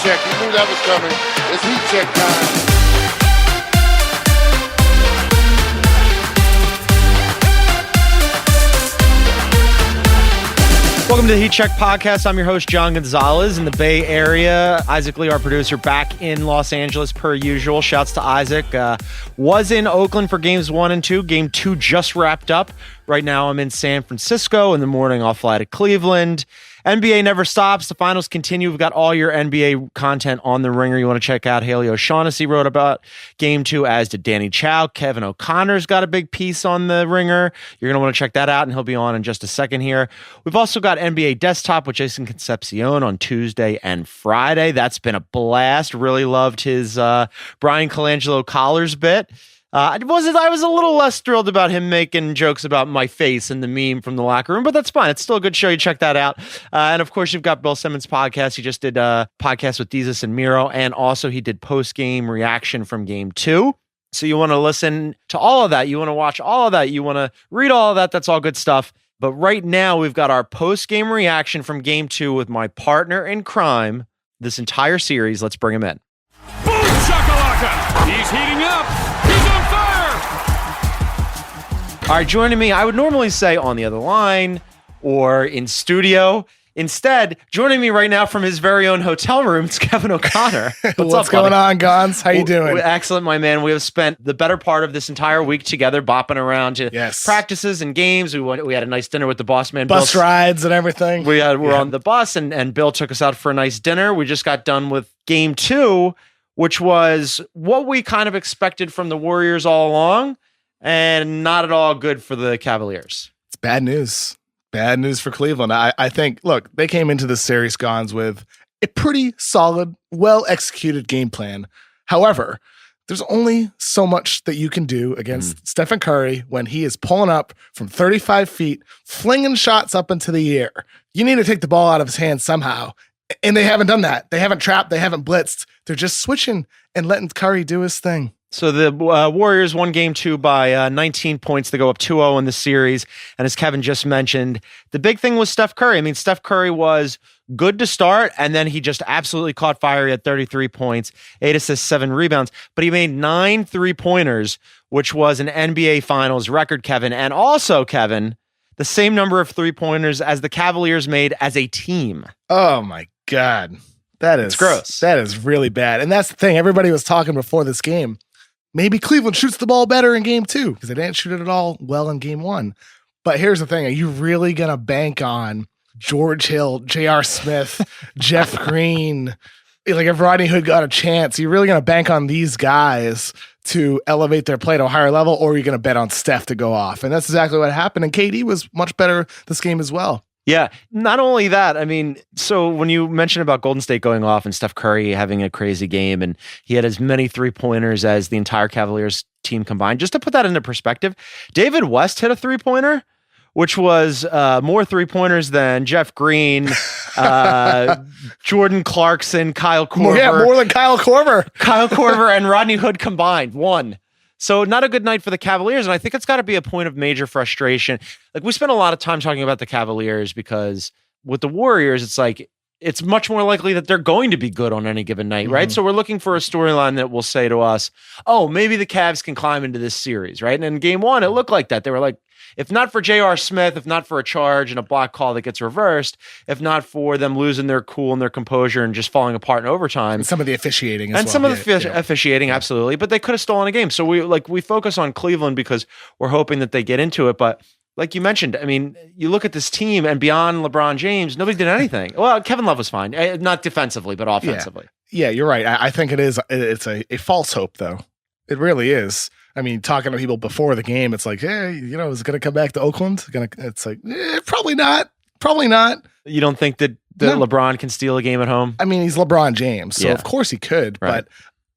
check. You knew that was coming. It's heat check time. Welcome to the Heat Check Podcast. I'm your host, John Gonzalez in the Bay Area. Isaac Lee, our producer, back in Los Angeles per usual. Shouts to Isaac. Was in Oakland for games 1 and 2. Game 2 just wrapped up. Right now I'm in San Francisco. In the morning I'll fly to Cleveland. NBA never stops. The finals continue. We've got all your NBA content on The Ringer. You want to check out Haley O'Shaughnessy wrote about Game 2, as did Danny Chow. Kevin O'Connor's got a big piece on The Ringer. You're going to want to check that out, and he'll be on in just a second here. We've also got NBA Desktop with Jason Concepcion on Tuesday and Friday. That's been a blast. Really loved his Brian Colangelo collars bit. I was a little less thrilled about him making jokes about my face and the meme from the locker room, but that's fine. It's still a good show. You check that out. And of course, you've got Bill Simmons' podcast. He just did a podcast with Desus and Miro, and also he did post-game reaction from Game 2. So you want to listen to all of that. You want to watch all of that. You want to read all of that. That's all good stuff. But right now, we've got our post-game reaction from Game 2 with my partner in crime this entire series. Let's bring him in. Boom shakalaka! He's heating up! He's on fire! All right, joining me, I would normally say on the other line or in studio. Instead, joining me right now from his very own hotel room, it's Kevin O'Connor. What's going on, Gonz? How you doing? Excellent, my man. We have spent the better part of this entire week together, bopping around to practices and games. We had a nice dinner with the boss man. Bus rides and everything. We're on the bus, and Bill took us out for a nice dinner. We just got done with Game 2, which was what we kind of expected from the Warriors all along, and not at all good for the Cavaliers. It's bad news. Bad news for Cleveland. I think, look, they came into this series, Gons, with a pretty solid, well-executed game plan. However, there's only so much that you can do against Stephen Curry when he is pulling up from 35 feet, flinging shots up into the air. You need to take the ball out of his hands somehow. And they haven't done that. They haven't trapped. They haven't blitzed. They're just switching and letting Curry do his thing. So the Warriors won Game 2 by 19 points to go up 2-0 in the series. And as Kevin just mentioned, the big thing was Steph Curry. I mean, Steph Curry was good to start, and then he just absolutely caught fire. He had 33 points, 8 assists, 7 rebounds. But he made 9 3-pointers, which was an NBA Finals record, Kevin. And also, Kevin, the same number of 3-pointers as the Cavaliers made as a team. Oh, my God. It's gross. That is really bad. And that's the thing. Everybody was talking before this game. Maybe Cleveland shoots the ball better in Game 2 because they didn't shoot it at all well in Game 1. But here's the thing. Are you really going to bank on George Hill, J.R. Smith, Jeff Green? Like, if Rodney Hood got a chance, are you really going to bank on these guys to elevate their play to a higher level, or are you going to bet on Steph to go off? And that's exactly what happened. And KD was much better this game as well. Yeah, not only that, I mean, so when you mentioned about Golden State going off and Steph Curry having a crazy game, and he had as many 3-pointers as the entire Cavaliers team combined, just to put that into perspective, David West hit a 3-pointer, which was more 3-pointers than Jeff Green, Jordan Clarkson, Kyle Korver. More than Kyle Korver. Kyle Korver and Rodney Hood combined, one. So not a good night for the Cavaliers, and I think it's got to be a point of major frustration. Like, we spent a lot of time talking about the Cavaliers because with the Warriors, it's like it's much more likely that they're going to be good on any given night, right? So we're looking for a storyline that will say to us, oh, maybe the Cavs can climb into this series, right? And in Game 1, it looked like that. They were like, if not for J.R. Smith, if not for a charge and a block call that gets reversed, if not for them losing their cool and their composure and just falling apart in overtime. And some of the officiating as well. Some of the officiating, absolutely. But they could have stolen a game. So we focus on Cleveland because we're hoping that they get into it. But like you mentioned, I mean, you look at this team and beyond LeBron James, nobody did anything. Well, Kevin Love was fine. Not defensively, but offensively. Yeah, you're right. I think it's a false hope, though. It really is. I mean, talking to people before the game, it's like, hey, is it going to come back to Oakland? It's like, probably not. Probably not. You don't think that LeBron can steal a game at home? I mean, he's LeBron James, so of course he could. Right. But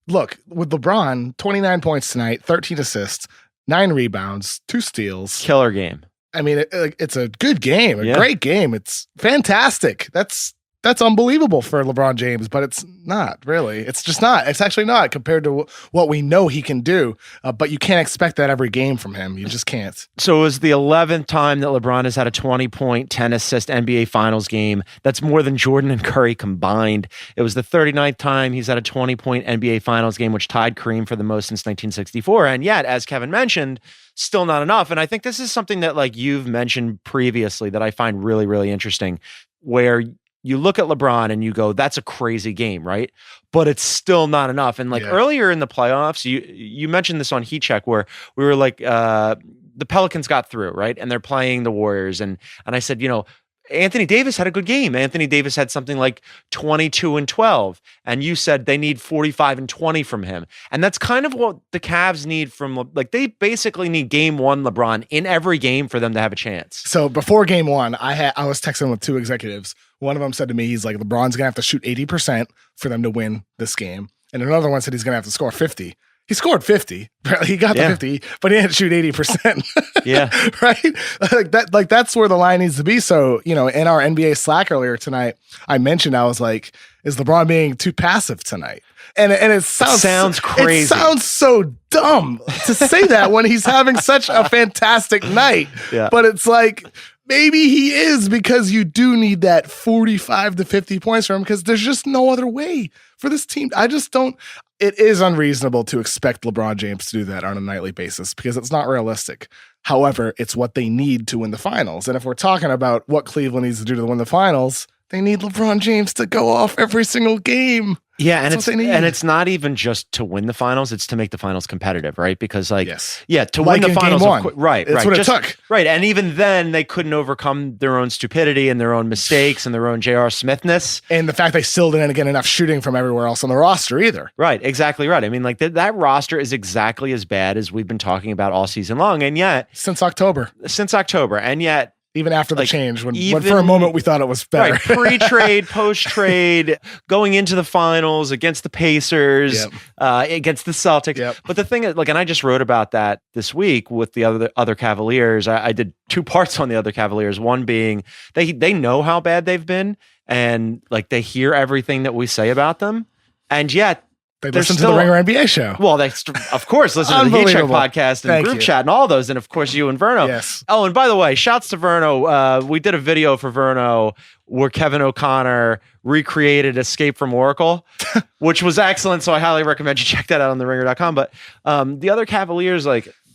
look, with LeBron, 29 points tonight, 13 assists, 9 rebounds, 2 steals. Killer game. I mean, it's a good game, a great game. It's fantastic. That's that's unbelievable for LeBron James, but it's not really. It's just not. It's actually not compared to what we know he can do. But you can't expect that every game from him. You just can't. So it was the 11th time that LeBron has had a 20-point, 10-assist NBA Finals game. That's more than Jordan and Curry combined. It was the 39th time he's had a 20-point NBA Finals game, which tied Kareem for the most since 1964. And yet, as Kevin mentioned, still not enough. And I think this is something that like you've mentioned previously that I find really, really interesting, where you look at LeBron and you go, that's a crazy game, right? But it's still not enough. And like earlier in the playoffs, you mentioned this on Heat Check where we were like, the Pelicans got through, right? And they're playing the Warriors. And I said, Anthony Davis had a good game. Anthony Davis had something like 22 and 12. And you said they need 45 and 20 from him. And that's kind of what the Cavs need from, like, they basically need game one LeBron in every game for them to have a chance. So before game one, I was texting with two executives. One of them said to me, he's like, LeBron's going to have to shoot 80% for them to win this game. And another one said he's going to have to score 50. He scored 50. He got the 50, but he didn't shoot 80%. Yeah. Right? Like that's where the line needs to be. So, in our NBA Slack earlier tonight, I mentioned, I was like, is LeBron being too passive tonight? And it sounds crazy. It sounds so dumb to say that when he's having such a fantastic night. Yeah. But it's like, maybe he is, because you do need that 45 to 50 points from him, because there's just no other way for this team. I just don't. It is unreasonable to expect LeBron James to do that on a nightly basis because it's not realistic. However, it's what they need to win the finals. And if we're talking about what Cleveland needs to do to win the finals, they need LeBron James to go off every single game. Yeah, and it's not even just to win the finals; it's to make the finals competitive, right? Because to win the finals, right? That's what it took, right? And even then, they couldn't overcome their own stupidity and their own mistakes and their own J.R. Smithness, and the fact they still didn't get enough shooting from everywhere else on the roster either. Right, exactly right. I mean, like that roster is exactly as bad as we've been talking about all season long, and yet since October, and yet. Even after the change, when for a moment we thought it was better. Right, pre-trade, post-trade, going into the finals against the Pacers, against the Celtics. Yep. But the thing is, and I just wrote about that this week with the other Cavaliers. I did two parts on the other Cavaliers. One being they know how bad they've been, and they hear everything that we say about them, and yet. They listen to the Ringer NBA show. Well, they, of course, listen to the Heat Check podcast and Group Chat and all those. And, of course, you and Verno. Yes. Oh, and by the way, shouts to Verno. We did a video for Verno where Kevin O'Connor recreated Escape from Oracle, which was excellent. So I highly recommend you check that out on theringer.com. But the other Cavaliers,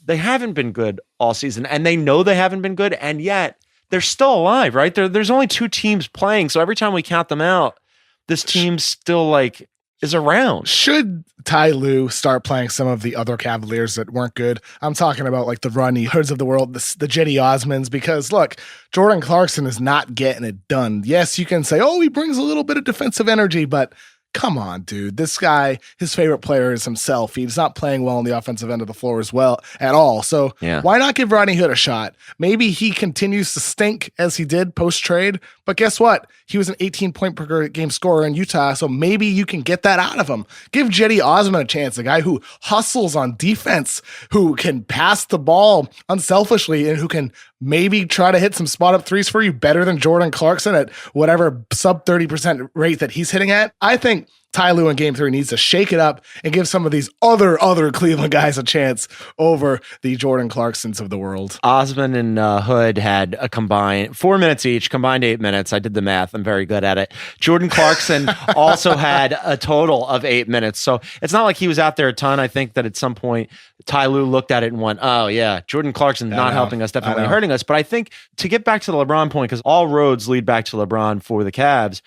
they haven't been good all season. And they know they haven't been good. And yet they're still alive, right? There's only two teams playing. So every time we count them out, this team's still is around. Should Ty Lue start playing some of the other Cavaliers that weren't good? I'm talking about the Rodney Hoods of the world, the Jetty Osmonds, because look, Jordan Clarkson is not getting it done. Yes, you can say, he brings a little bit of defensive energy, but come on, dude. This guy, his favorite player is himself. He's not playing well on the offensive end of the floor as well at all. So why not give Rodney Hood a shot? Maybe he continues to stink as he did post-trade, but guess what? He was an 18-point per game scorer in Utah, so maybe you can get that out of him. Give Jetty Osman a chance, a guy who hustles on defense, who can pass the ball unselfishly, and who can maybe try to hit some spot-up threes for you better than Jordan Clarkson at whatever sub-30% rate that he's hitting at. I think Ty Lue in Game 3 needs to shake it up and give some of these other Cleveland guys a chance over the Jordan Clarksons of the world. Osman and Hood had a combined 4 minutes each, combined 8 minutes. I did the math. I'm very good at it. Jordan Clarkson also had a total of 8 minutes. So it's not like he was out there a ton. I think that at some point, Ty Lue looked at it and went, oh, yeah, Jordan Clarkson's not helping us, definitely hurting us. But I think to get back to the LeBron point, because all roads lead back to LeBron for the Cavs,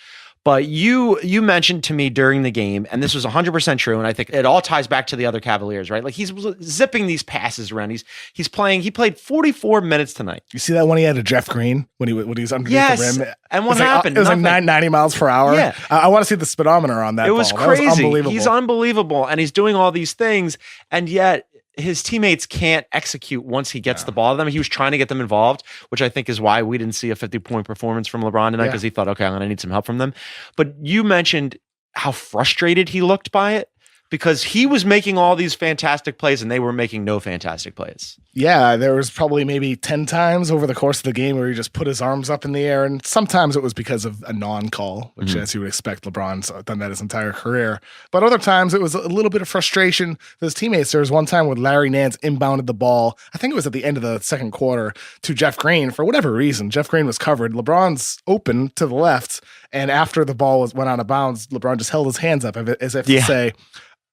but you mentioned to me during the game, and this was 100% true, and I think it all ties back to the other Cavaliers, right? He's zipping these passes around. He's playing. He played 44 minutes tonight. You see that when he had a Jeff Green when he was underneath the rim? And what happened? It was 90 miles per hour. Yeah. I want to see the speedometer on that. It was ball. crazy. That was unbelievable. He's unbelievable, and he's doing all these things, and yet his teammates can't execute once he gets the ball to them. He was trying to get them involved, which I think is why we didn't see a 50-point performance from LeBron tonight, because he thought, okay, I'm going to need some help from them. But you mentioned how frustrated he looked by it. because he was making all these fantastic plays and they were making no fantastic plays. Yeah, there was probably maybe 10 times over the course of the game where he just put his arms up in the air, and sometimes it was because of a non-call, which as you would expect, LeBron's done that his entire career. But other times it was a little bit of frustration with his teammates. There was one time when Larry Nance inbounded the ball, I think it was at the end of the second quarter, to Jeff Green for whatever reason. Jeff Green was covered. LeBron's open to the left, and after the ball went out of bounds, LeBron just held his hands up as if to say,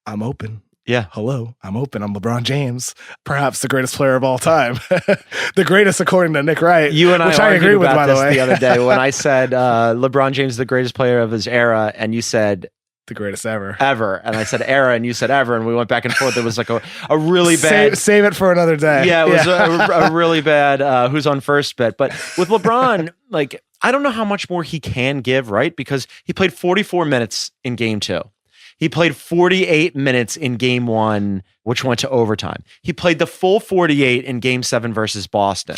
I'm open. Yeah. Hello, I'm open. I'm LeBron James, perhaps the greatest player of all time. The greatest, according to Nick Wright. You and I which argued agree with, about by this the way. the other day when I said LeBron James is the greatest player of his era, and you said the greatest ever. And I said era, and you said ever, and we went back and forth. It was like a really bad... Save it for another day. Yeah, it was a really bad who's on first bet. But with LeBron, like, I don't know how much more he can give, right? Because he played 44 minutes in game 2. He played 48 minutes in game 1, which went to overtime. He played the full 48 in game 7 versus Boston.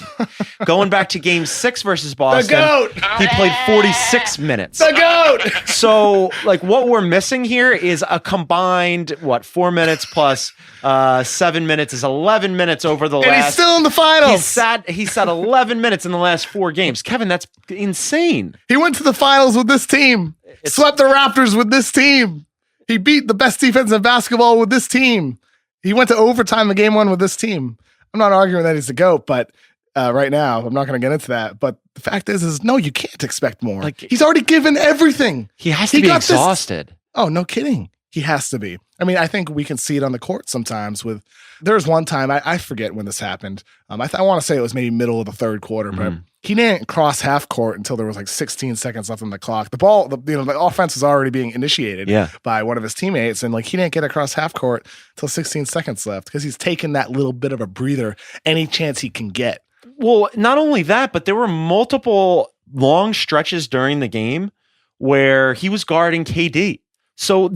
Going back to game 6 versus Boston, he played 46 minutes. The GOAT! So, like, what we're missing here is a combined, 4 minutes plus 7 minutes is 11 minutes over the last... And he's still in the finals. He sat 11 minutes in the last 4 games. Kevin, that's insane. He went to the finals with this team. Swept the Raptors with this team. He beat the best defense in basketball with this team. He went to overtime in game 1 with this team. I'm not arguing that he's the GOAT, but right now, I'm not going to get into that. But the fact is no, you can't expect more. Like, he's already given everything. He has to be exhausted. Oh, no kidding. He has to be. I mean, I think we can see it on the court sometimes with, there's one time, I forget when this happened. I want to say it was maybe middle of the third quarter, but he didn't cross half court until there was like 16 seconds left on the clock. The offense was already being initiated by one of his teammates, and like he didn't get across half court until 16 seconds left because he's taking that little bit of a breather any chance he can get. Well, not only that, but there were multiple long stretches during the game where he was guarding KD. So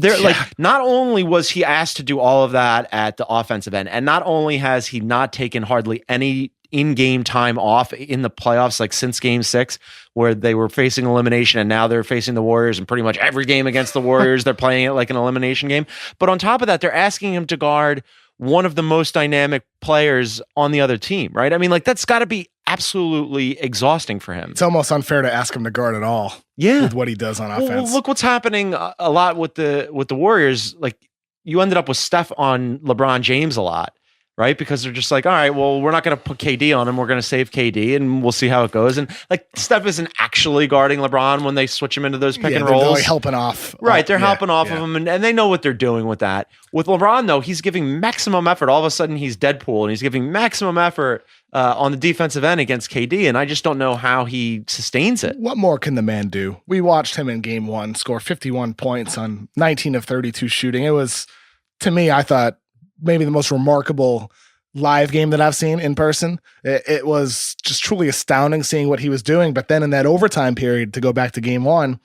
not only was he asked to do all of that at the offensive end, and not only has he not taken hardly any in-game time off in the playoffs, like since game 6, where they were facing elimination and now they're facing the Warriors, and pretty much every game against the Warriors, they're playing it like an elimination game. But on top of that, they're asking him to guard one of the most dynamic players on the other team, right? I mean, like, that's got to be absolutely exhausting for him. It's almost unfair to ask him to guard at all. Yeah, with what he does on offense. Well, look what's happening a lot with the Warriors. Like, you ended up with Steph on LeBron James a lot, right? Because they're just like, all right, well, we're not going to put KD on him. We're going to save KD, and we'll see how it goes. And like, Steph isn't actually guarding LeBron when they switch him into those pick and rolls. They're like helping off. Right, they're helping off of him, and they know what they're doing with that. With LeBron, though, he's giving maximum effort. All of a sudden, he's Deadpool, and he's giving maximum effort on the defensive end against KD, and I just don't know how he sustains it. What more can the man do? We watched him in game 1 score 51 points on 19 of 32 shooting. It was, to me, I thought, maybe the most remarkable live game that I've seen in person. It was just truly astounding seeing what he was doing. But then in that overtime period, to go back to game 1,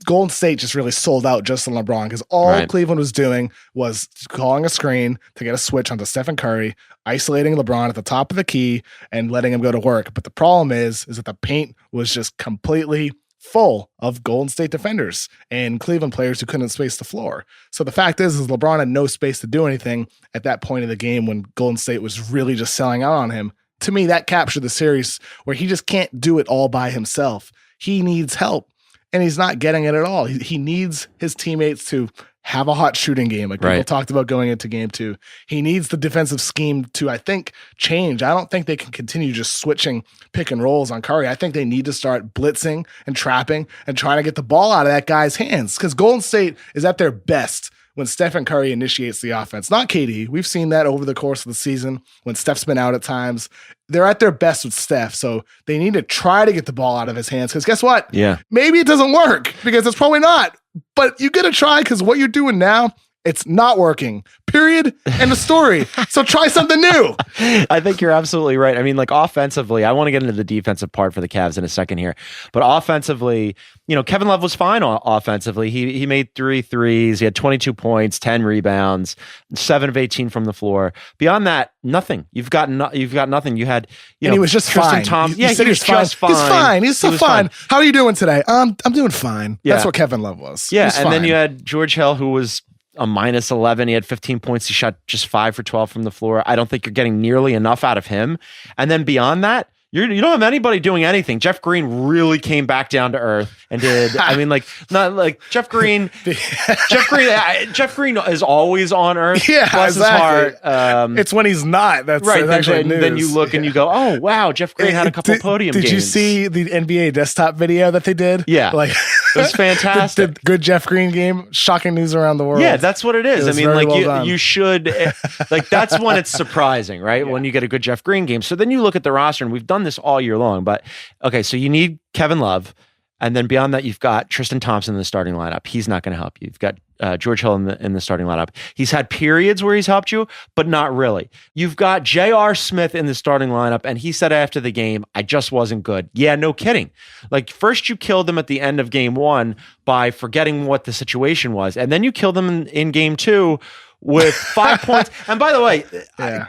Golden State just really sold out just on LeBron, because all Cleveland was doing was calling a screen to get a switch onto Stephen Curry, isolating LeBron at the top of the key and letting him go to work. But the problem is that the paint was just completely full of Golden State defenders and Cleveland players who couldn't space the floor. So the fact is LeBron had no space to do anything at that point of the game when Golden State was really just selling out on him. To me, that captured the series where he just can't do it all by himself. He needs help. And he's not getting it at all. He needs his teammates to have a hot shooting game, like people talked about going into game 2. He needs the defensive scheme to, I think, change. I don't think they can continue just switching pick and rolls on Curry. I think they need to start blitzing and trapping and trying to get the ball out of that guy's hands, because Golden State is at their best when Stephen Curry initiates the offense, not KD. We've seen that over the course of the season when Steph's been out at times. They're at their best with Steph, so they need to try to get the ball out of his hands, because guess what? Yeah. Maybe it doesn't work, because it's probably not, but you got to try, because what you're doing now, it's not working. Period. End of story. So try something new. I think you're absolutely right. I mean, like, offensively, I want to get into the defensive part for the Cavs in a second here. But offensively, Kevin Love was fine offensively. He made 3 threes. He had 22 points, 10 rebounds, 7 of 18 from the floor. Beyond that, nothing. You've got nothing. You had, and he was just Tristan fine. Thompson. He said he was just fine. He's fine. He's so fine. How are you doing today? I'm doing fine. Yeah. That's what Kevin Love was. Yeah. And then you had George Hill, who was a minus 11. He had 15 points. He shot just 5 for 12 from the floor. I don't think you're getting nearly enough out of him. And then beyond that, you don't have anybody doing anything. Jeff Green really came back down to earth and did. I mean, like, not like Jeff Green. Jeff Green is always on earth. Yeah, bless exactly. his heart. It's when he's not. That's right. actually news. Then you look and you go, oh wow, Jeff Green had a couple podium games. Did you see the NBA desktop video that they did? Yeah, like it was fantastic. the good Jeff Green game, shocking news around the world. Yeah, that's what it is. I mean, very like well you should like that's when it's surprising, right? Yeah. When you get a good Jeff Green game. So then you look at the roster, and we've done this all year long. But okay, so you need Kevin Love, and then beyond that, you've got Tristan Thompson in the starting lineup. He's not going to help you. You've got George Hill in the starting lineup. He's had periods where he's helped you, but not really. You've got J.R. Smith in the starting lineup, and he said after the game, I just wasn't good. Yeah, no kidding. Like, first you killed him at the end of game 1 by forgetting what the situation was, and then you killed him in game 2 with 5 points. And by the way,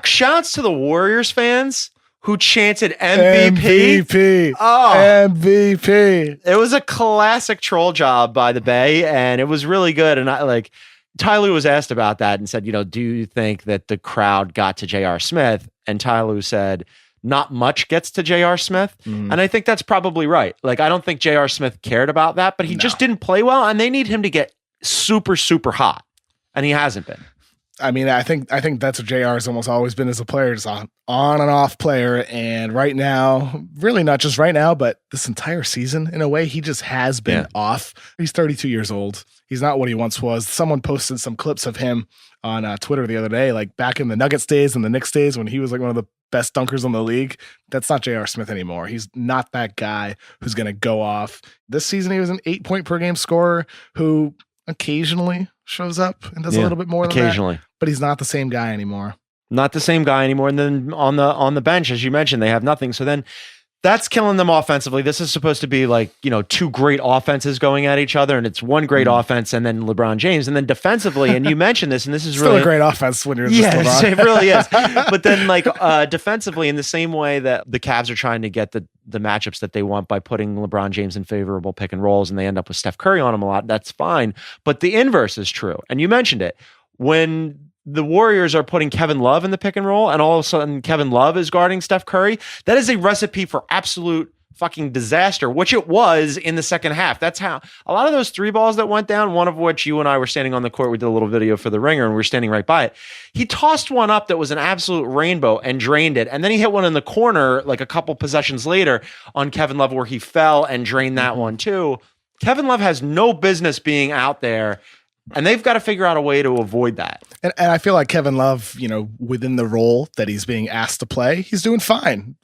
shouts to the Warriors fans who chanted MVP. Oh, MVP. It was a classic troll job by the Bay, and it was really good. And Ty Lue was asked about that and said, do you think that the crowd got to J.R. Smith? And Ty Lue said, not much gets to J.R. Smith. And I think that's probably right. Like, I don't think J.R. Smith cared about that, but he just didn't play well, and they need him to get super, super hot. And he hasn't been. I mean, I think that's what JR has almost always been as a player, just on and off player. And right now, really not just right now, but this entire season, in a way, he just has been off. He's 32 years old. He's not what he once was. Someone posted some clips of him on Twitter the other day, like back in the Nuggets days and the Knicks days when he was like one of the best dunkers in the league. That's not J.R. Smith anymore. He's not that guy who's going to go off. This season, he was an 8-point per game scorer who occasionally shows up and does a little bit more than that, but he's not the same guy anymore. Not the same guy anymore. And then on the bench, as you mentioned, they have nothing. So then that's killing them offensively. This is supposed to be like, two great offenses going at each other, and it's one great offense and then LeBron James. And then defensively, and you mentioned this, and this is still really a great offense when you're just LeBron. It really is. But then defensively, in the same way that the Cavs are trying to get the matchups that they want by putting LeBron James in favorable pick and rolls, and they end up with Steph Curry on him a lot, that's fine. But the inverse is true. And you mentioned it. When the Warriors are putting Kevin Love in the pick and roll, and all of a sudden Kevin Love is guarding Steph Curry, that is a recipe for absolute fucking disaster, which it was in the second half. That's how a lot of those 3 balls that went down, one of which you and I were standing on the court. We did a little video for the Ringer, and we were standing right by it. He tossed one up that was an absolute rainbow and drained it. And then he hit one in the corner like a couple possessions later on Kevin Love where he fell and drained that one too. Kevin Love has no business being out there, and they've got to figure out a way to avoid that. And I feel like Kevin Love, within the role that he's being asked to play, he's doing fine.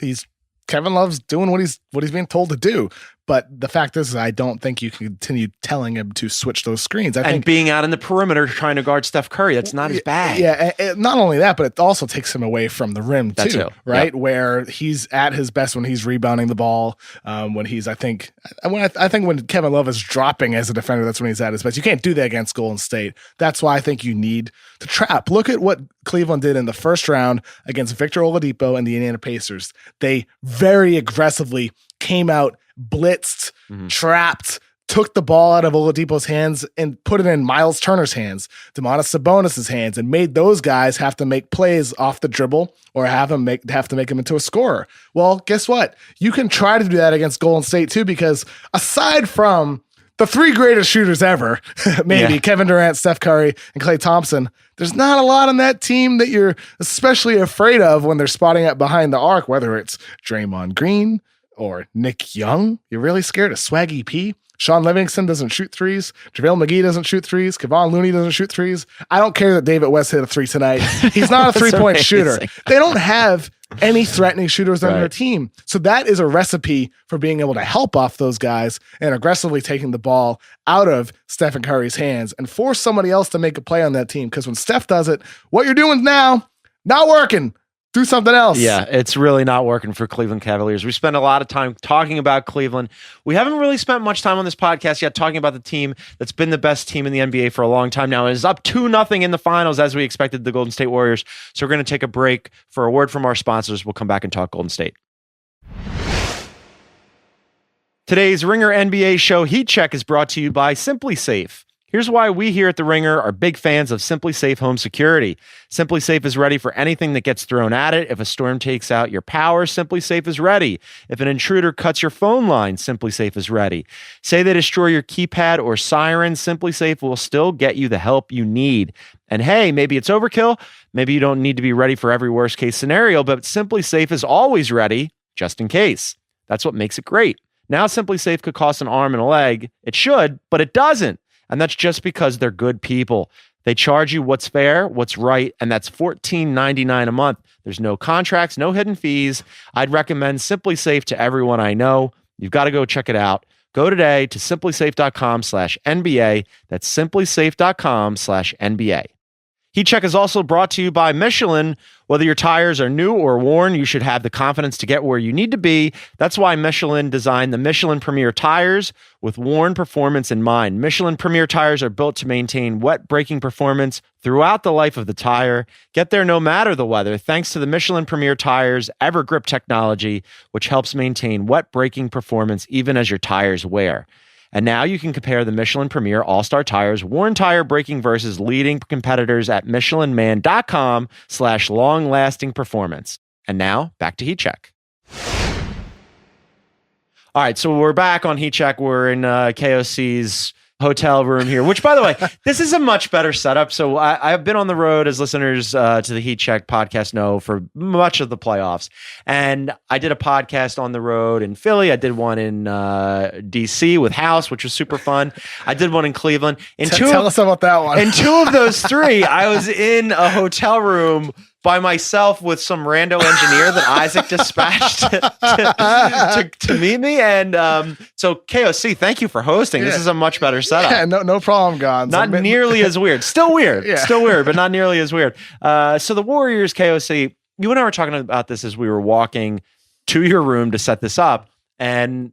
Kevin Love's doing what he's being told to do. But the fact is, I don't think you can continue telling him to switch those screens. I think being out in the perimeter trying to guard Steph Curry, that's not his bag. Yeah, and not only that, but it also takes him away from the rim too, right? Yep. Where he's at his best when he's rebounding the ball. When he's, I think when Kevin Love is dropping as a defender, that's when he's at his best. You can't do that against Golden State. That's why I think you need to trap. Look at what Cleveland did in the first round against Victor Oladipo and the Indiana Pacers. They very aggressively came out, blitzed, trapped, took the ball out of Oladipo's hands and put it in Miles Turner's hands, Domantas Sabonis' hands, and made those guys have to make plays off the dribble or have to make him into a scorer. Well, guess what? You can try to do that against Golden State too, because aside from the 3 greatest shooters ever, Kevin Durant, Steph Curry, and Klay Thompson, there's not a lot on that team that you're especially afraid of when they're spotting up behind the arc, whether it's Draymond Green or Nick Young. You're really scared of Swaggy P. Sean Livingston doesn't shoot threes. JaVale McGee doesn't shoot threes. Kevon Looney doesn't shoot threes. I don't care that David West hit a 3 tonight. He's not a 3-point shooter. They don't have any threatening shooters on their team. So that is a recipe for being able to help off those guys and aggressively taking the ball out of Stephen Curry's hands and force somebody else to make a play on that team. Because when Steph does it, what you're doing now, not working. Do something else. Yeah, it's really not working for Cleveland Cavaliers. We spend a lot of time talking about Cleveland. We haven't really spent much time on this podcast yet talking about the team that's been the best team in the NBA for a long time now. It is up 2-0 in the finals as we expected, the Golden State Warriors. So we're going to take a break for a word from our sponsors. We'll come back and talk Golden State. Today's Ringer NBA show Heat Check is brought to you by Simply Safe. Here's why we here at The Ringer are big fans of Simply Safe Home Security. Simply Safe is ready for anything that gets thrown at it. If a storm takes out your power, Simply Safe is ready. If an intruder cuts your phone line, Simply Safe is ready. Say they destroy your keypad or siren, Simply Safe will still get you the help you need. And hey, maybe it's overkill. Maybe you don't need to be ready for every worst case scenario, but Simply Safe is always ready just in case. That's what makes it great. Now Simply Safe could cost an arm and a leg. It should, but it doesn't. And that's just because they're good people. They charge you what's fair, what's right, and that's $14.99 a month. There's no contracts, no hidden fees. I'd recommend Simply Safe to everyone I know. You've got to go check it out. Go today to simplysafe.com/NBA. That's simplysafe.com/NBA. Heat Check is also brought to you by Michelin. Whether your tires are new or worn, you should have the confidence to get where you need to be. That's why Michelin designed the Michelin Premier tires with worn performance in mind. Michelin Premier tires are built to maintain wet braking performance throughout the life of the tire. Get there no matter the weather, thanks to the Michelin Premier tires' EverGrip technology, which helps maintain wet braking performance even as your tires wear. And now you can compare the Michelin Premier All-Star tires worn tire braking versus leading competitors at michelinman.com/long-lasting performance. And now back to Heat Check. All right, so we're back on Heat Check. We're in KOC's hotel room here, which, by the way, this is a much better setup. So I've been on the road, as listeners to the Heat Check podcast know, for much of the playoffs. And I did a podcast on the road in Philly. I did one in DC with House, which was super fun. I did one in Cleveland. Tell us about that one. In two of those three, I was in a hotel room by myself with some rando engineer that Isaac dispatched to meet me. And so KOC, thank you for hosting. This is a much better setup. Yeah, no problem, Gonz. Not nearly as weird. Still weird. Still weird, but not nearly as weird. So the Warriors, KOC, you and I were talking about this as we were walking to your room to set this up. And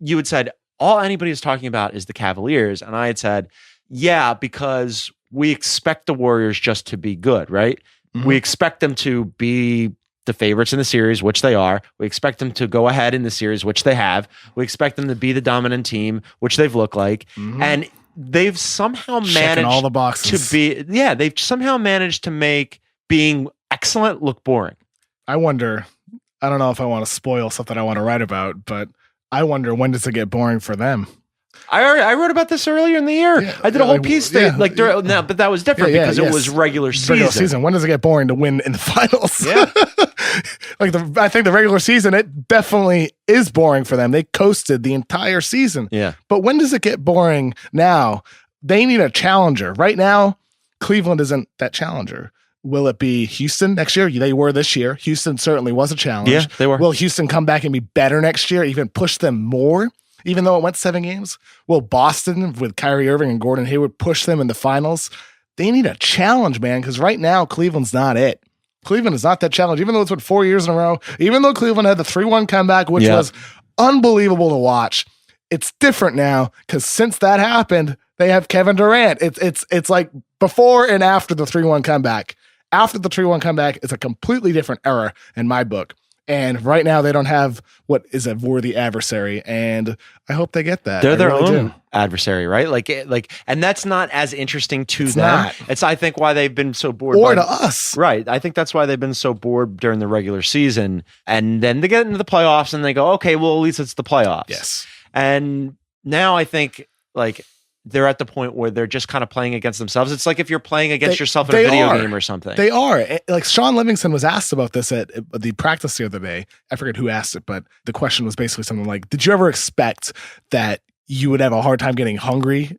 you had said, all anybody is talking about is the Cavaliers. And I had said, yeah, because we expect the Warriors just to be good, right? We expect them to be the favorites in the series, which they are. We expect them to go ahead in the series, which they have. We expect them to be the dominant team, which they've looked like. And they've somehow managed all the boxes. they've somehow managed to make being excellent look boring. I wonder, I don't know if I want to spoil something I want to write about, but I wonder, when does it get boring for them? I wrote about this earlier in the year. I did a whole piece but that was different because it was regular season. When does it get boring to win in the finals? Yeah. I think the regular season, it definitely is boring for them. They coasted the entire season. Yeah. But when does it get boring now? They need a challenger. Right now, Cleveland isn't that challenger. Will it be Houston next year? They were this year. Houston certainly was a challenge. Yeah, they were. Will Houston come back and be better next year, even push them more? Even though it went 7 games, will Boston with Kyrie Irving and Gordon Hayward push them in the finals? They need a challenge, man, because right now Cleveland's not it. Cleveland is not that challenge, even though it's been 4 years in a row. Even though Cleveland had the 3-1 comeback, which was unbelievable to watch. It's different now because since that happened, they have Kevin Durant. It's like before and after the 3-1 comeback. After the 3-1 comeback, it's a completely different era in my book. And right now they don't have what is a worthy adversary, and I hope they get that. They're their own adversary, right? And that's not as interesting to them. Not. It's I think why they've been so bored. Or to us, right? I think that's why they've been so bored during the regular season, and then they get into the playoffs and they go, okay, well at least it's the playoffs. Yes. And now I think they're at the point where they're just kind of playing against themselves. It's like if you're playing against yourself in a video game or something. They are. Like Sean Livingston was asked about this at the practice the other day. I forget who asked it, but the question was basically something like, did you ever expect that you would have a hard time getting hungry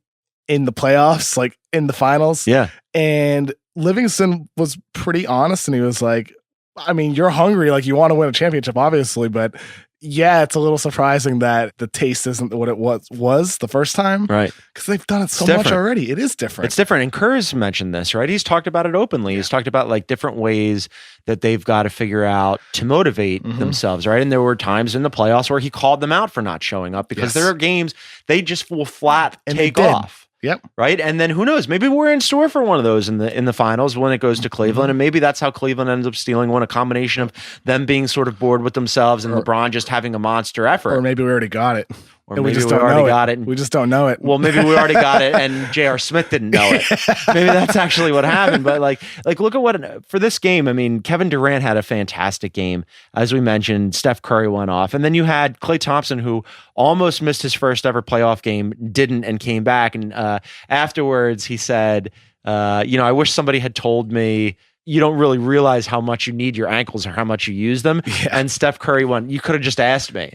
in the playoffs, like in the finals? Yeah. And Livingston was pretty honest, and he was like, I mean, you're hungry, like you want to win a championship, obviously, but yeah, it's a little surprising that the taste isn't what it was the first time. Right. Because they've done it so much already. It is different. It's different. And Kerr's mentioned this, right? He's talked about it openly. He's talked about like different ways that they've got to figure out to motivate themselves, right? And there were times in the playoffs where he called them out for not showing up because there are games they just will flat take off. Yep. Right. And then who knows? Maybe we're in store for one of those in the finals when it goes to Cleveland. And maybe that's how Cleveland ends up stealing one, a combination of them being sort of bored with themselves and LeBron just having a monster effort. Or maybe we already got it. Or And maybe just we don't already know got it. We just don't know it. Well, maybe we already got it and J.R. Smith didn't know it. Maybe that's actually what happened. But like look at what for this game. I mean, Kevin Durant had a fantastic game. As we mentioned, Steph Curry went off. And then you had Klay Thompson, who almost missed his first ever playoff game, didn't, and came back. And afterwards he said, I wish somebody had told me you don't really realize how much you need your ankles or how much you use them. Yeah. And Steph Curry went, you could have just asked me.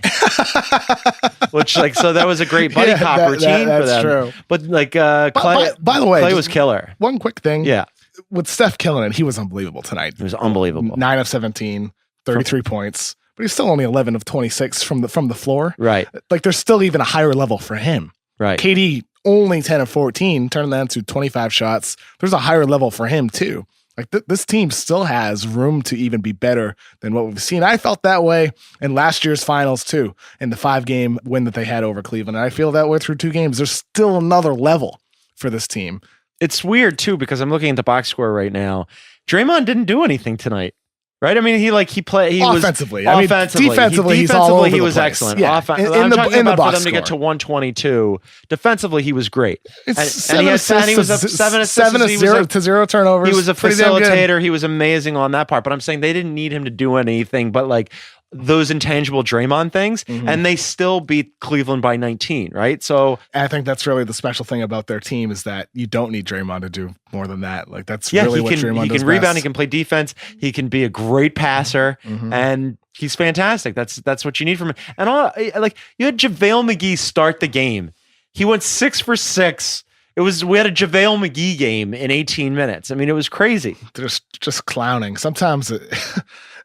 Which, like, so that was a great buddy cop routine for them. That's true. But like, Klay, by the way, Klay was killer. One quick thing. Yeah. With Steph killing it, he was unbelievable tonight. It was unbelievable. 9 of 17, 33 points, but he's still only 11 of 26 from the floor. Right. Like, there's still even a higher level for him. Right. KD only 10 of 14, turning that into 25 shots. There's a higher level for him too. Like this team still has room to even be better than what we've seen. I felt that way in last year's finals too, in the 5-game win that they had over Cleveland. And I feel that way through 2 games. There's still another level for this team. It's weird too, because I'm looking at the box score right now. Draymond didn't do anything tonight. Right, I mean, he offensively. Was offensively. Defensively, he's all over he the was place. excellent. Yeah. I'm talking in about the for box them to get to 122. Defensively, he was great. It's and he was up 7 assists to 0 turnovers. He was a facilitator. He was amazing on that part. But I'm saying they didn't need him to do anything. But like those intangible Draymond things, and they still beat Cleveland by 19, right? So I think that's really the special thing about their team is that you don't need Draymond to do more than that. Like that's really what Draymond does. He can rebound, best. He can play defense, he can be a great passer, and he's fantastic. That's what you need from him. And like you had JaVale McGee start the game. He went 6 for 6. We had a JaVale McGee game in 18 minutes. I mean, it was crazy. They're just clowning. Sometimes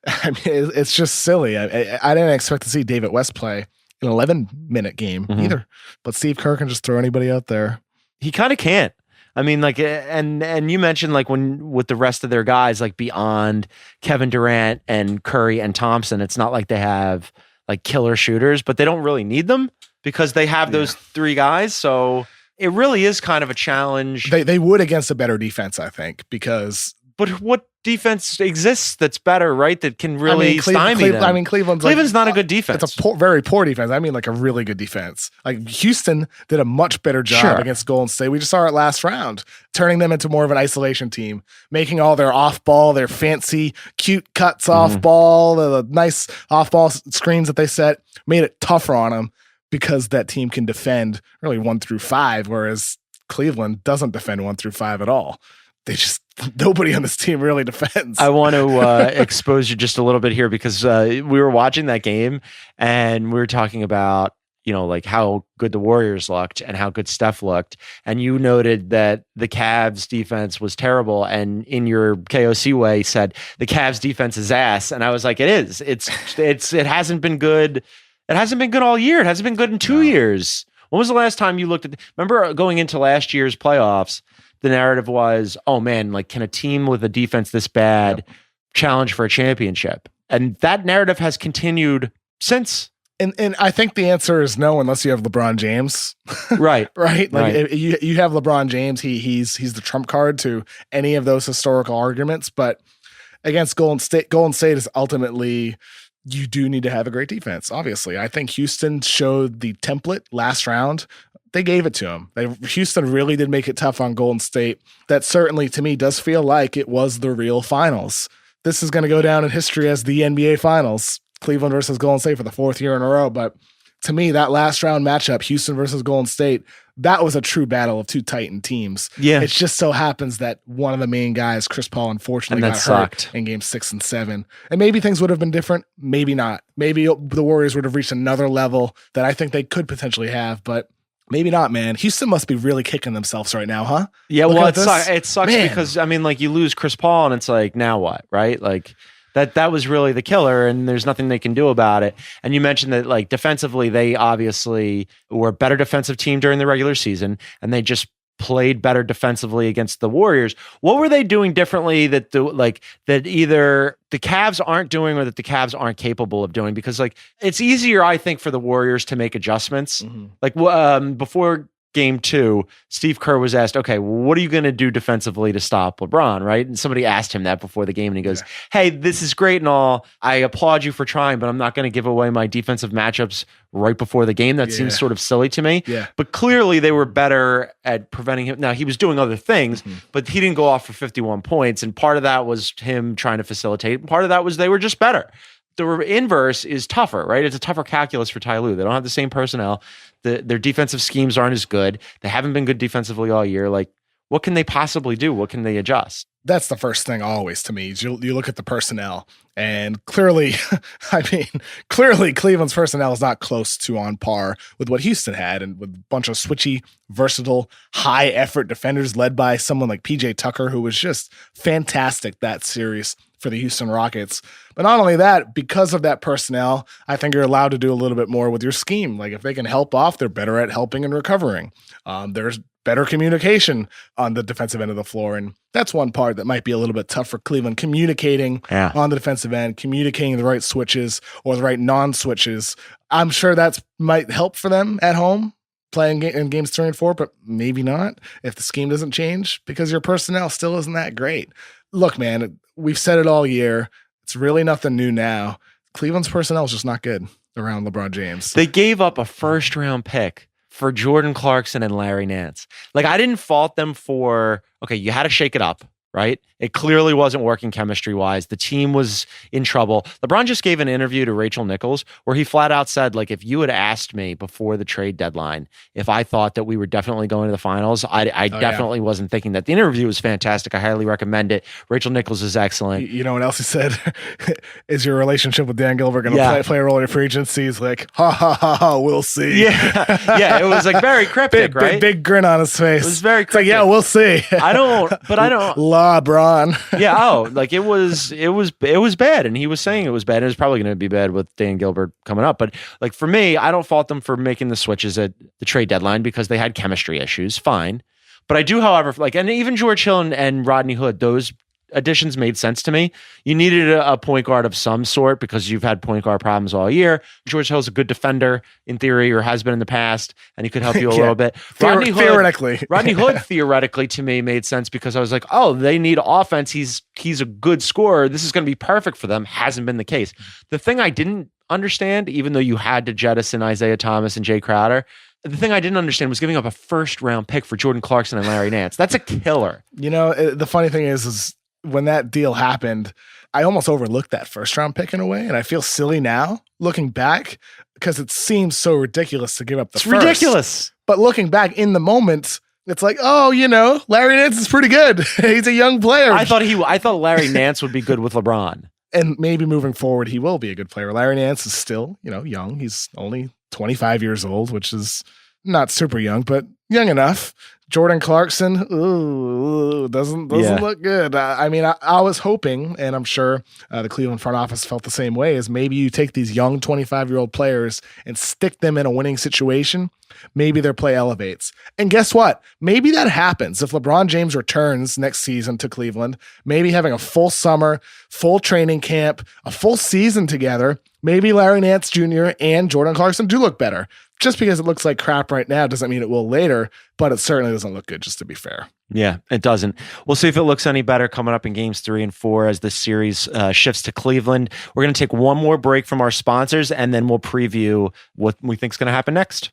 I mean, it's just silly. I didn't expect to see David West play an 11-minute game either. But Steve Kerr can just throw anybody out there. He kind of can't. I mean, like, and you mentioned like when with the rest of their guys, like beyond Kevin Durant and Curry and Thompson, it's not like they have like killer shooters, but they don't really need them because they have those 3 guys. So it really is kind of a challenge. They would against a better defense, I think, because. But what defense exists that's better, right? That can really stymie them. I mean, Cleveland's not a good defense. It's a very poor defense. I mean, like a really good defense. Like Houston did a much better job against Golden State. We just saw it last round, turning them into more of an isolation team, making all their off-ball, their fancy, cute cuts off-ball, the nice off-ball screens that they set, made it tougher on them because that team can defend really 1 through 5, whereas Cleveland doesn't defend 1 through 5 at all. Nobody on this team really defends. I want to expose you just a little bit here because we were watching that game and we were talking about, like how good the Warriors looked and how good Steph looked. And you noted that the Cavs defense was terrible. And in your KOC way said the Cavs defense is ass. And I was like, it is. It hasn't been good. It hasn't been good all year. It hasn't been good in 2 years. When was the last time you looked at, remember going into last year's playoffs, the narrative was, oh man, like can a team with a defense this bad challenge for a championship? And that narrative has continued since. And I think the answer is no, unless you have LeBron James. Right. Right. Like you have LeBron James, he's the trump card to any of those historical arguments. But against Golden State is ultimately, you do need to have a great defense. Obviously, I think Houston showed the template last round. They gave it to him. Houston really did make it tough on Golden State. That certainly, to me, does feel like it was the real finals. This is going to go down in history as the NBA Finals, Cleveland versus Golden State for the 4th year in a row. But to me, that last round matchup, Houston versus Golden State, that was a true battle of 2 Titan teams. Yeah. It just so happens that one of the main guys, Chris Paul, unfortunately got hurt in games 6 and 7. And maybe things would have been different. Maybe not. Maybe the Warriors would have reached another level that I think they could potentially have, but maybe not, man. Houston must be really kicking themselves right now, huh? Yeah, well, it sucks because, I mean, like, you lose Chris Paul, and it's like, now what, right? Like, that was really the killer, and there's nothing they can do about it. And you mentioned that, like, defensively, they obviously were a better defensive team during the regular season, and they just played better defensively against the Warriors. What were they doing differently that either the Cavs aren't doing or that the Cavs aren't capable of doing? Because like it's easier, I think, for the Warriors to make adjustments. Like before game 2, Steve Kerr was asked, okay, well, what are you going to do defensively to stop LeBron, right? And somebody asked him that before the game, and he goes, hey, this is great and all. I applaud you for trying, but I'm not going to give away my defensive matchups right before the game. That seems sort of silly to me. Yeah. But clearly they were better at preventing him. Now, he was doing other things, but he didn't go off for 51 points, and part of that was him trying to facilitate, and part of that was they were just better. The inverse is tougher, right? It's a tougher calculus for Ty Lue. They don't have the same personnel. Their defensive schemes aren't as good. They haven't been good defensively all year. Like, what can they possibly do? What can they adjust? That's the first thing always to me is you look at the personnel, and clearly, clearly Cleveland's personnel is not close to on par with what Houston had, and with a bunch of switchy, versatile, high effort defenders led by someone like PJ Tucker, who was just fantastic that series for the Houston Rockets. But not only that, because of that personnel, I think you're allowed to do a little bit more with your scheme. Like if they can help off, they're better at helping and recovering. There's better communication on the defensive end of the floor. And that's one part that might be a little bit tough for Cleveland, communicating on the defensive end, communicating the right switches or the right non-switches. I'm sure that might help for them at home playing in games 3 and 4, but maybe not if the scheme doesn't change because your personnel still isn't that great. Look, man, we've said it all year. It's really nothing new now. Cleveland's personnel is just not good around LeBron James. They gave up a first-round pick for Jordan Clarkson and Larry Nance. Like, I didn't fault them for, okay, you had to shake it up, right? It clearly wasn't working chemistry-wise. The team was in trouble. LeBron just gave an interview to Rachel Nichols where he flat out said, like, if you had asked me before the trade deadline if I thought that we were definitely going to the finals, I definitely wasn't thinking that. The interview was fantastic. I highly recommend it. Rachel Nichols is excellent. You know what else he said? Is your relationship with Dan Gilbert going to play a role in your free agency? He's like, ha, ha, ha, ha, we'll see. Yeah, it was like very cryptic, right? Big grin on his face. It was very cryptic. It's like, yeah, we'll see. I don't. LeBron. Like it was bad, and he was saying it was bad, and it was probably going to be bad with Dan Gilbert coming up. But like for me, I don't fault them for making the switches at the trade deadline because they had chemistry issues. Fine, but I do, however, and even George Hill and Rodney Hood, those additions made sense to me. You needed a point guard of some sort because you've had point guard problems all year. George Hill's a good defender in theory, or has been in the past, and he could help you a little bit. Rodney Hood theoretically to me made sense because I was like, oh, they need offense. He's a good scorer. This is going to be perfect for them. Hasn't been the case. The thing I didn't understand, even though you had to jettison Isaiah Thomas and Jay Crowder, the thing I didn't understand was giving up a first-round pick for Jordan Clarkson and Larry Nance. That's a killer. You know, the funny thing is when that deal happened, I almost overlooked that first round pick in a way. And I feel silly now looking back because it seems so ridiculous to give up the first. It's ridiculous. But looking back in the moment, it's like, oh, Larry Nance is pretty good. He's a young player. I thought Larry Nance would be good with LeBron. And maybe moving forward, he will be a good player. Larry Nance is still, young. He's only 25 years old, which is not super young, but young enough. Jordan Clarkson, doesn't look good. I was hoping, and I'm sure the Cleveland front office felt the same way, is maybe you take these young 25-year-old players and stick them in a winning situation. Maybe their play elevates. And guess what? Maybe that happens if LeBron James returns next season to Cleveland, maybe having a full summer, full training camp, a full season together. Maybe Larry Nance Jr. and Jordan Clarkson do look better. Just because it looks like crap right now doesn't mean it will later, but it certainly doesn't look good, just to be fair. Yeah, it doesn't. We'll see if it looks any better coming up in games 3 and 4 as this series shifts to Cleveland. We're going to take one more break from our sponsors, and then we'll preview what we think is going to happen next.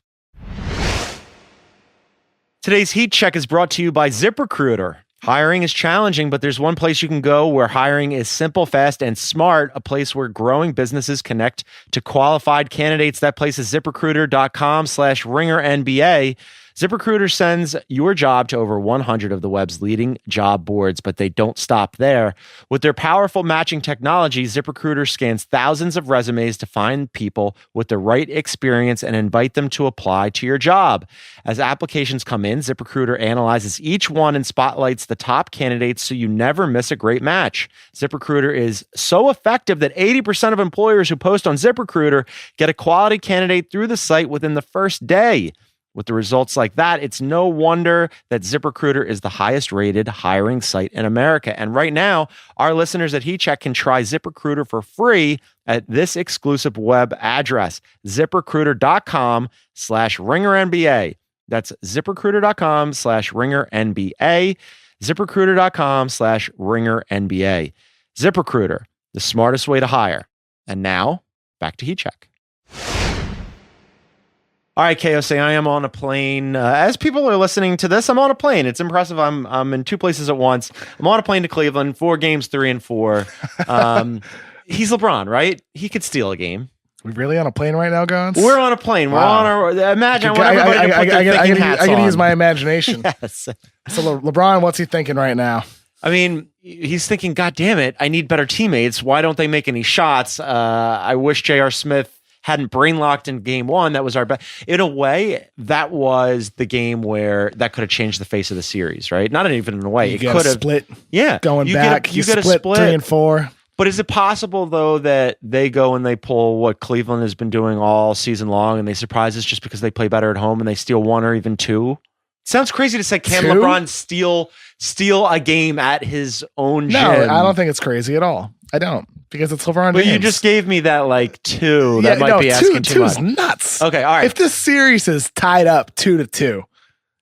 Today's Heat Check is brought to you by ZipRecruiter. Hiring is challenging, but there's one place you can go where hiring is simple, fast, and smart, a place where growing businesses connect to qualified candidates. That place is ZipRecruiter.com/RingerNBA. ZipRecruiter sends your job to over 100 of the web's leading job boards, but they don't stop there. With their powerful matching technology, ZipRecruiter scans thousands of resumes to find people with the right experience and invite them to apply to your job. As applications come in, ZipRecruiter analyzes each one and spotlights the top candidates so you never miss a great match. ZipRecruiter is so effective that 80% of employers who post on ZipRecruiter get a quality candidate through the site within the first day. With the results like that, it's no wonder that ZipRecruiter is the highest rated hiring site in America. And right now, our listeners at HeatCheck can try ZipRecruiter for free at this exclusive web address, ZipRecruiter.com/RingerNBA. That's ZipRecruiter.com/RingerNBA. ZipRecruiter.com/RingerNBA. ZipRecruiter, the smartest way to hire. And now, back to Heat Check. All right, KOC, I am on a plane. As people are listening to this, I'm on a plane. It's impressive. I'm in two places at once. I'm on a plane to Cleveland for games 3 and 4. He's LeBron, right? He could steal a game. We really on a plane right now, Gonz? We're on a plane. We're on our. Imagine. I want everybody to put their thinking hats on. I can use my imagination. Yes. So LeBron, what's he thinking right now? I mean, he's thinking, God damn it, I need better teammates. Why don't they make any shots? I wish J.R. Smith hadn't brain locked in game 1. That was our best. In a way, that was the game where that could have changed the face of the series, right? Not even in a way. You it could have split. Yeah. Going back. You get a split 3 and 4. But is it possible, though, that they go and they pull what Cleveland has been doing all season long and they surprise us just because they play better at home and they steal 1 or even 2? Sounds crazy to say, can 2? LeBron steal a game at his own gym? No, I don't think it's crazy at all. I don't, because it's LeBron James. But you just gave me that 2. That might be asking too much. 2's nuts. Okay, all right. If this series is tied up 2-2,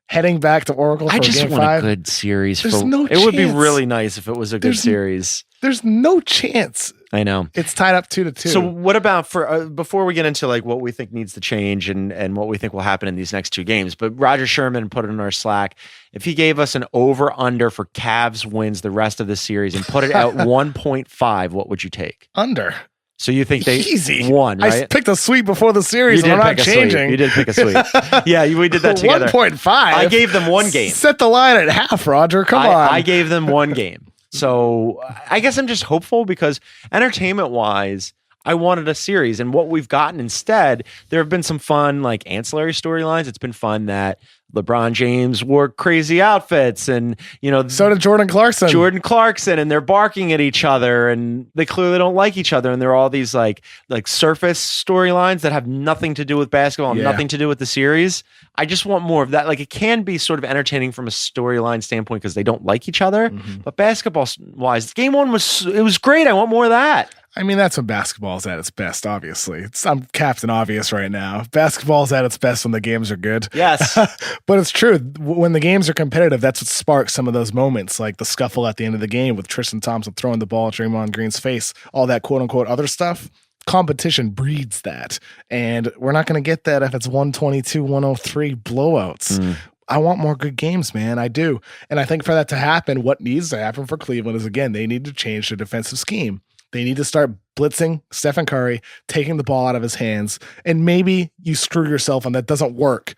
heading back to Oracle for I just game want 5, a good series. There's no it would be chance. really nice if it was a good series. There's no chance. I know. It's tied up 2-2. So what about for before we get into what we think needs to change and what we think will happen in these next 2 games? But Roger Sherman put it in our Slack. If he gave us an over/under for Cavs wins the rest of the series and put it at 1.5, what would you take? Under. So you think they Easy. won, right? I picked a sweep before the series, and I'm not changing. You did pick a sweep. Yeah, we did that together. 1.5. I gave them 1 game. Set the line at half, Roger. Come on. I gave them 1 game. So I guess I'm just hopeful because entertainment-wise, I wanted a series. And what we've gotten instead, there have been some fun ancillary storylines. It's been fun that LeBron James wore crazy outfits and, so did Jordan Clarkson. And they're barking at each other and they clearly don't like each other. And there are all these like surface storylines that have nothing to do with basketball and nothing to do with the series. I just want more of that. It can be sort of entertaining from a storyline standpoint because they don't like each other. Mm-hmm. But basketball wise, game 1 was great. I want more of that. I mean, that's when basketball's at its best, obviously. I'm Captain Obvious right now. Basketball's at its best when the games are good. Yes. But it's true. When the games are competitive, that's what sparks some of those moments, like the scuffle at the end of the game with Tristan Thompson throwing the ball at Draymond Green's face, all that quote-unquote other stuff. Competition breeds that. And we're not going to get that if it's 122, 103 blowouts. I want more good games, man. I do. And I think for that to happen, what needs to happen for Cleveland is, again, they need to change their defensive scheme. They need to start blitzing Stephen Curry, taking the ball out of his hands, and maybe you screw yourself and that doesn't work.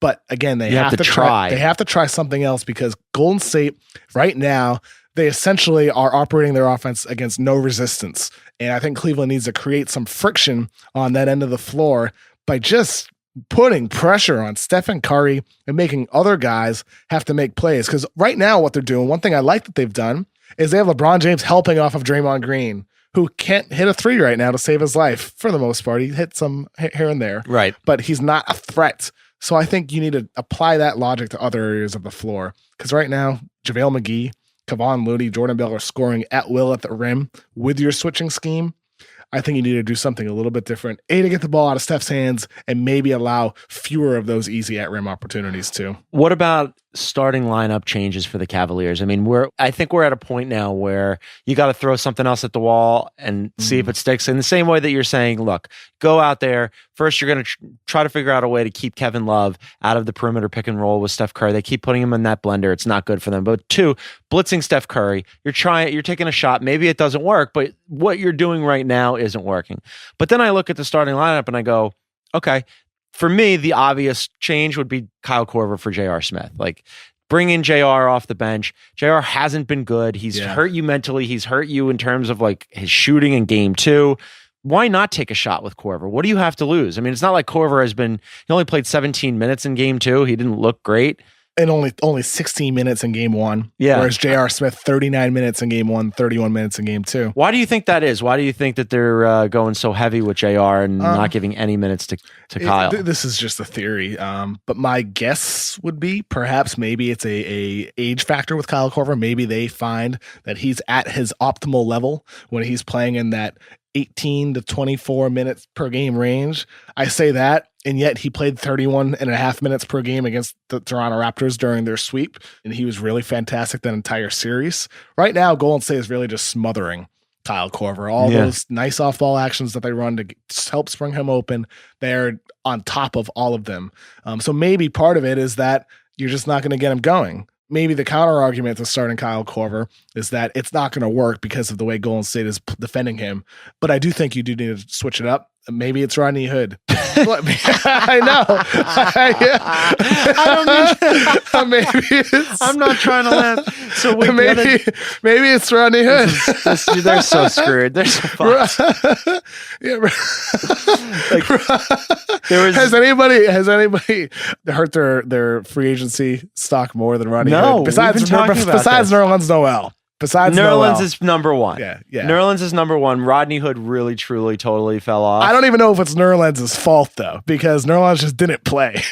But again, they have to try. They have to try something else because Golden State right now, they essentially are operating their offense against no resistance. And I think Cleveland needs to create some friction on that end of the floor by just putting pressure on Stephen Curry and making other guys have to make plays. Because right now what they're doing, one thing I like that they've done is they have LeBron James helping off of Draymond Green, who can't hit a 3 right now to save his life. For the most part, he hit some here and there. Right. But he's not a threat. So I think you need to apply that logic to other areas of the floor. Because right now, JaVale McGee, Kevon Looney, Jordan Bell are scoring at will at the rim with your switching scheme. I think you need to do something a little bit different. To get the ball out of Steph's hands and maybe allow fewer of those easy at-rim opportunities too. What about starting lineup changes for the Cavaliers? I mean, I think we're at a point now where you got to throw something else at the wall and see if it sticks. In the same way that you're saying, look, go out there. First, you're going to try to figure out a way to keep Kevin Love out of the perimeter pick and roll with Steph Curry. They keep putting him in that blender. It's not good for them. But 2, blitzing Steph Curry. You're taking a shot. Maybe it doesn't work, but what you're doing right now isn't working. But then I look at the starting lineup and I go, okay, for me, the obvious change would be Kyle Korver for J.R. Smith. Bring in J.R. off the bench. J.R. hasn't been good. He's hurt you mentally. He's hurt you in terms of his shooting in game 2. Why not take a shot with Korver? What do you have to lose? I mean, it's not like Korver he only played 17 minutes in game 2. He didn't look great. And only 16 minutes in game 1. Yeah. Whereas J.R. Smith, 39 minutes in game 1, 31 minutes in game 2. Why do you think that is? Why do you think that they're going so heavy with J.R. and not giving any minutes to Kyle? This is just a theory. But my guess would be maybe it's a age factor with Kyle Korver. Maybe they find that he's at his optimal level when he's playing in that 18 to 24 minutes per game range. I say that, and yet he played 31 and a half minutes per game against the Toronto Raptors during their sweep, and he was really fantastic that entire series. Right now, Golden State is really just smothering Kyle Korver. All those nice off-ball actions that they run to help spring him open, they're on top of all of them. So maybe part of it is that you're just not going to get him going. Maybe the counter argument to starting Kyle Korver is that it's not going to work because of the way Golden State is defending him. But I do think you do need to switch it up. Maybe it's Rodney Hood. I know. Maybe it's, I'm not trying to laugh. So wait, maybe it's Rodney Hood. They're so screwed. They're so fucked. Has anybody hurt their free agency stock more than Rodney Hood? Besides Nerlens Noel. Nerlens is number one. Yeah. Nerlens is number one. Rodney Hood really, truly, totally fell off. I don't even know if it's Nerlens' fault, though, because Nerlens just didn't play.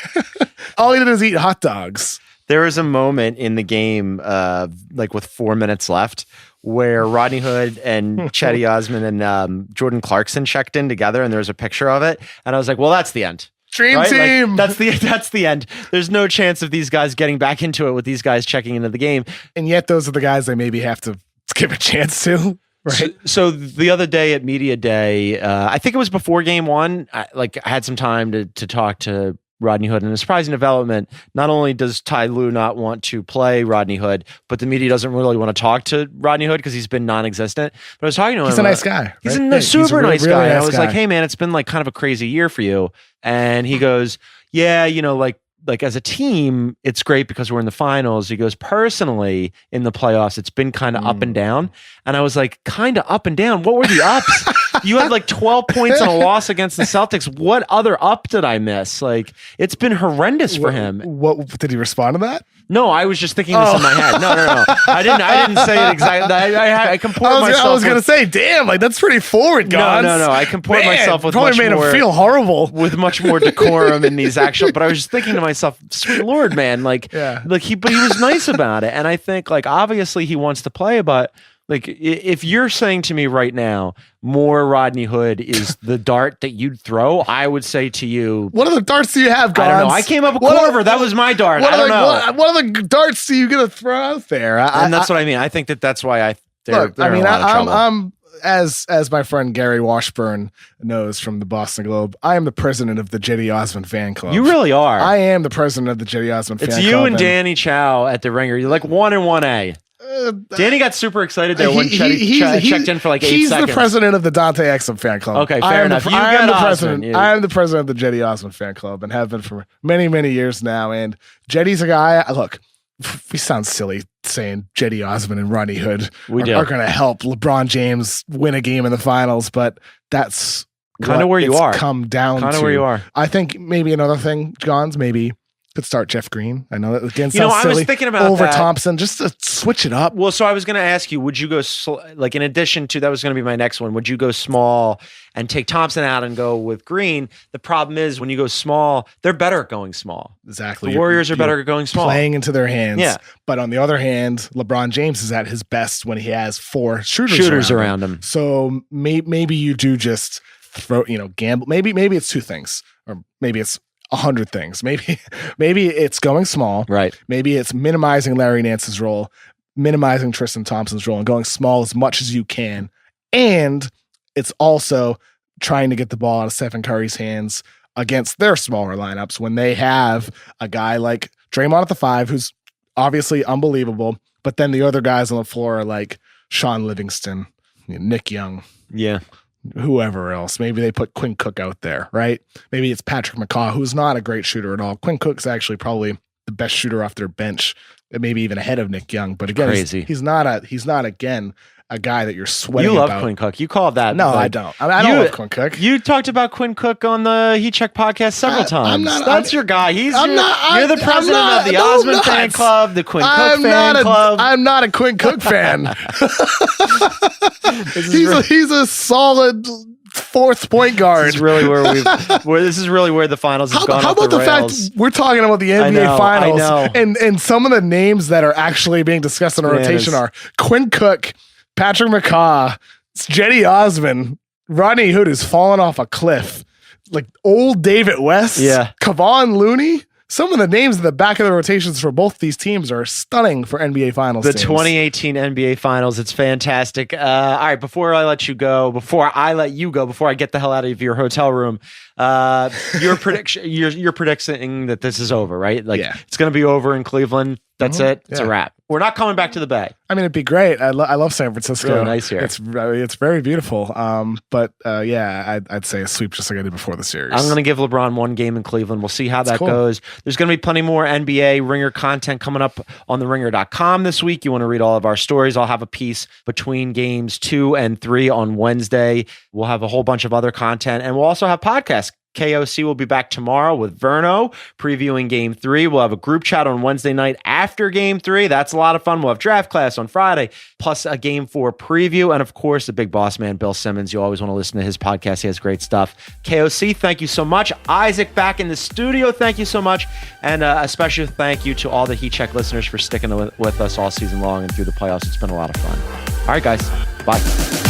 All he did is eat hot dogs. There was a moment in the game, with 4 minutes left, where Rodney Hood and Chetty Osman and Jordan Clarkson checked in together, and there was a picture of it. And I was like, well, that's the end. Dream team. That's the end. There's no chance of these guys getting back into it with these guys checking into the game. And yet those are the guys they maybe have to give a chance to. Right. So the other day at Media Day, I think it was before game one, I had some time to talk to Rodney Hood. And a surprising development, not only does Ty Lue not want to play Rodney Hood, but the media doesn't really want to talk to Rodney Hood because he's been non-existent. But I was talking to him. He's a nice guy. He's right? a super really, nice really guy. Nice and I was guy. like, hey man, it's been kind of a crazy year for you. And he goes, yeah, as a team, it's great because we're in the finals. He goes, personally, in the playoffs, it's been kind of up and down. And I was like, kind of up and down? What were the ups? You had 12 points on a loss against the Celtics. What other up did I miss? It's been horrendous for him. What did he respond to that? No, I was just thinking this in my head. No. I didn't say it exactly. I comport myself. I was going to say, damn, that's pretty forward, guys. No. I comport myself with probably much made more, him feel horrible. With much more decorum in these actual. But I was just thinking to myself, sweet Lord, man, but he was nice about it, and I think obviously he wants to play, but. If you're saying to me right now, more Rodney Hood is the dart that you'd throw, I would say to you, what other darts do you have, Gons? I don't know. I came up with Korver. That was my dart. I don't know. What other darts are you going to throw out there? And that's what I mean. I think that's why they're in a lot of trouble. I'm as my friend Gary Washburn knows from the Boston Globe, I am the president of the Jetty Osmond fan club. You really are. I am the president of the Jetty Osmond fan club. It's you and Danny Chow at the Ringer. You're 1 and 1A. Danny got super excited there when Chetty checked in for 8 seconds. He's the president of the Dante Exum fan club. Okay, fair enough. I am the president of the Jetty Osmond fan club and have been for many, many years now. And Jetty's a guy. Look, we sound silly saying Jetty Osmond and Rodney Hood are going to help LeBron James win a game in the finals, but that's kind of where you are. Come down kind of where you are. I think maybe another thing, Johns, maybe could start Jeff Green. I know that again sounds I silly. was thinking about over that. Thompson, just to switch it up. Well, so I was going to ask you, would you go in addition to that was going to be my next one? Would you go small and take Thompson out and go with Green? The problem is when you go small, they're better at going small. Exactly. The Warriors are better at going small, playing into their hands. Yeah. But on the other hand, LeBron James is at his best when he has 4 shooters around him. So maybe you do just throw, gamble. Maybe it's 2 things, or maybe it's 100 things. Maybe it's going small. Right. Maybe it's minimizing Larry Nance's role, minimizing Tristan Thompson's role, and going small as much as you can. And it's also trying to get the ball out of Stephen Curry's hands against their smaller lineups when they have a guy like Draymond at the 5, who's obviously unbelievable, but then the other guys on the floor are like Sean Livingston, Nick Young. Yeah. Whoever else. Maybe they put Quinn Cook out there, right? Maybe it's Patrick McCaw, who's not a great shooter at all. Quinn Cook's actually probably the best shooter off their bench, maybe even ahead of Nick Young. But again, he's not again a guy that you're sweating about. You love Quinn Cook. You called that. No, I don't. I don't love Quinn Cook. You talked about Quinn Cook on the Heat Check podcast several times. That's your guy. You're the president of the Osmond fan club, the Quinn Cook fan club. I'm not a Quinn Cook fan. He's a solid 4th point guard. This is really where the finals have gone. How off about the rails. fact we're talking about the NBA finals? I know. And some of the names that are actually being discussed in a rotation are Quinn Cook, Patrick McCaw, Jetty Osmond, Rodney Hood is falling off a cliff. Like old David West, Kevon Looney. Some of the names in the back of the rotations for both these teams are stunning for NBA Finals. The teams. 2018 NBA Finals. It's fantastic. All right, before I let you go, before I get the hell out of your hotel room, your prediction. You're predicting that this is over, right? Like it's going to be over in Cleveland. That's it. It's a wrap. We're not coming back to the Bay. I mean, it'd be great. I love San Francisco. Really nice here. It's very beautiful. I'd say a sweep just like I did before the series. I'm going to give LeBron one game in Cleveland. We'll see how that goes. There's going to be plenty more NBA Ringer content coming up on theringer.com this week. You want to read all of our stories. I'll have a piece between games 2 and 3 on Wednesday. We'll have a whole bunch of other content, and we'll also have podcasts. KOC will be back tomorrow with Verno previewing Game 3. We'll have a group chat on Wednesday night after Game 3. That's a lot of fun. We'll have draft class on Friday, plus a Game 4 preview. And of course, the big boss man, Bill Simmons. You always want to listen to his podcast. He has great stuff. KOC, thank you so much. Isaac back in the studio. Thank you so much. And a special thank you to all the Heat Check listeners for sticking with us all season long and through the playoffs. It's been a lot of fun. All right, guys. Bye.